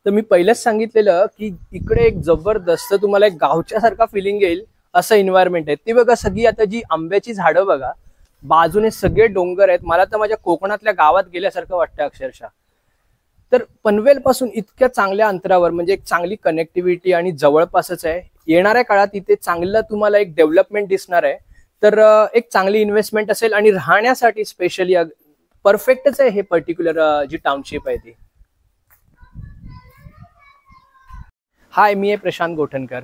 तर मी पहिलेच सांगितलेलं की इकडे एक जबरदस्त तुम्हाला एक गावच्या सारखा फिलिंग येईल असं एन्व्हायरमेंट आहे. ती बघा सगळी आता जी आंब्याची झाडं बघा, बाजूने सगळे डोंगर आहेत. मला तर माझ्या कोकणातल्या गावात गेल्यासारखं वाटतं अक्षरशः. तर पनवेल पासून इतक्या चांगल्या अंतरावर म्हणजे एक चांगली कनेक्टिव्हिटी आणि जवळपासच आहे. येणाऱ्या काळात इथे चांगलं तुम्हाला एक डेव्हलपमेंट दिसणार आहे. तर एक चांगली इन्व्हेस्टमेंट असेल आणि राहण्यासाठी स्पेशली परफेक्टच आहे हे पर्टिक्युलर जी टाउनशिप आहे ती. हाय, मी आहे प्रशांत गोठणकर.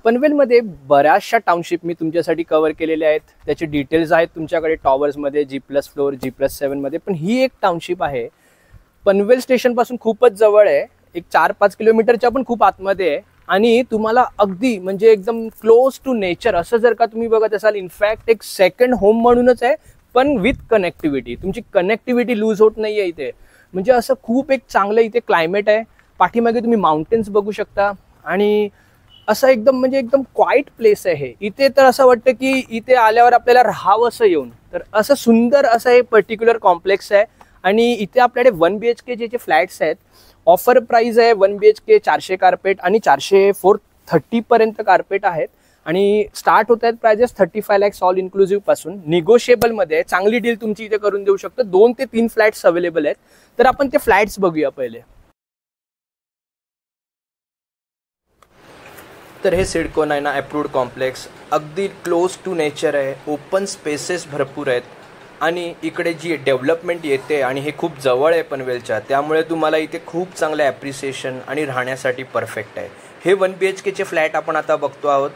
पनवेलमध्ये बऱ्याचशा टाउनशिप मी तुमच्यासाठी कव्हर केलेल्या आहेत. त्याचे डिटेल्स आहेत तुमच्याकडे टॉवर्समध्ये, G+ फ्लोअर, G+7 मध्ये. पण ही एक टाउनशिप आहे पनवेल स्टेशन पासून खूपच जवळ आहे. एक 4-5 किलोमीटरच्या पण खूप आतमध्ये आहे आणि तुम्हाला अगदी म्हणजे एकदम क्लोज टू नेचर असं जर का तुम्ही बघत असाल, इनफॅक्ट एक सेकंड होम म्हणूनच आहे, पण विथ कनेक्टिव्हिटी. तुमची कनेक्टिव्हिटी लूज होत नाहीये इथे. म्हणजे असं खूप एक चांगलं इथे क्लायमेट आहे. पाठीमागे तुम्ही माउंटेन्स बघू शकता आणि असं एकदम म्हणजे एकदम क्वाईट प्लेस आहे इथे. तर असं वाटतं की इथे आल्यावर आपल्याला राहावं असं येऊन. तर असं सुंदर असं हे पर्टिक्युलर कॉम्प्लेक्स आहे आणि इथे आपल्याकडे 1 BHK जे फ्लॅट्स आहेत, ऑफर प्राइस आहे 1 BHK 400 कार्पेट आणि 400 430 पर्यंत कार्पेट आहेत आणि स्टार्ट होत आहेत प्राइजेस 35 lakhs ऑल इन्क्लुझिव्ह पासून. निगोशिएबल मध्ये चांगली डील तुमची इथे करून देऊ शकतो. 2 ते 3 फ्लॅट्स अवेलेबल आहेत. तर आपण ते फ्लॅट्स बघूया पहिले. तर हे सिडको नायना अप्रूव्ड कॉम्प्लेक्स अगदी क्लोज टू नेचर आहे. ओपन स्पेसेस भरपूर आहेत आणि इकडे जी डेव्हलपमेंट येते आणि हे खूप जवळ आहे पनवेलच्या, त्यामुळे तुम्हाला इथे खूप चांगलं ॲप्रिसिएशन आणि राहण्यासाठी परफेक्ट आहे. हे 1 BHKचे फ्लॅट आपण आता बघतो आहोत.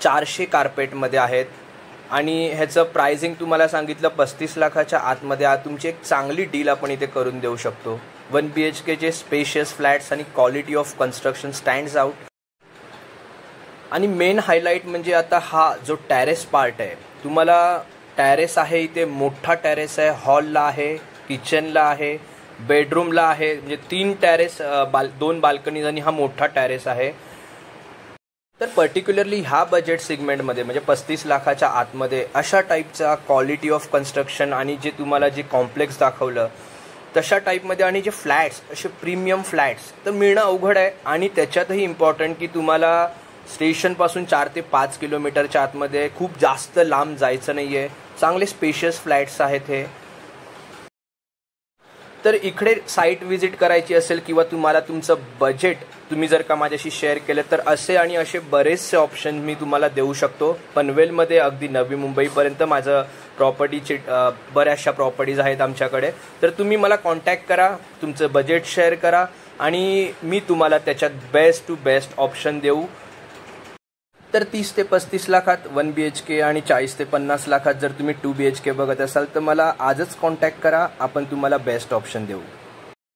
400 कार्पेटमध्ये आहेत आणि ह्याचं प्राइसिंग तुम्हाला सांगितलं 35 लाखाच्या आतमध्ये. तुमची एक चांगली डील आपण इथे करून देऊ शकतो. 1 BHKचे स्पेशियस फ्लॅट्स आणि quality of construction stands out. आणि मेन हायलाईट म्हणजे आता हा जो टॅरेस पार्ट आहे, तुम्हाला टॅरेस आहे इथे, मोठा टॅरेस आहे, हॉलला आहे, किचनला आहे, बेडरूमला आहे. म्हणजे 3 टॅरेस, 2 बाल्कनीज आणि हा मोठा टॅरेस आहे. तर पर्टिक्युलरली ह्या बजेट सेगमेंटमध्ये म्हणजे 35 लाखाच्या आतमध्ये अशा टाईपचा क्वालिटी ऑफ कन्स्ट्रक्शन आणि जे तुम्हाला जे कॉम्प्लेक्स दाखवलं तशा टाईपमध्ये आणि जे फ्लॅट्स असे प्रीमियम फ्लॅट्स तर मिळणं अवघड आहे. आणि त्याच्यातही इम्पॉर्टंट की तुम्हाला स्टेशनपासून 4 ते 5 किलोमीटरच्या आतमध्ये, खूप जास्त लांब जायचं नाही आहे. चांगले स्पेशियस फ्लॅट्स आहेत हे. तर इकडे साईट व्हिजिट करायची असेल किंवा तुम्हाला तुमचं बजेट तुम्ही जर का माझ्याशी शेअर केलं तर असे आणि असे बरेचसे ऑप्शन मी तुम्हाला देऊ शकतो. पनवेलमध्ये अगदी नवी मुंबईपर्यंत माझं प्रॉपर्टीचे बऱ्याचशा प्रॉपर्टीज आहेत आमच्याकडे. तर तुम्ही मला कॉन्टॅक्ट करा, तुमचं बजेट शेअर करा आणि मी तुम्हाला त्याच्यात बेस्ट टू बेस्ट ऑप्शन देऊ. तर 30 ते 35 लाखात 1 BHK आणि 40 ते 50 लाखात जर तुम्ही 2 BHK बघत असाल तर मला आजच कॉन्टॅक्ट करा. आपण तुम्हाला बेस्ट ऑप्शन देऊ.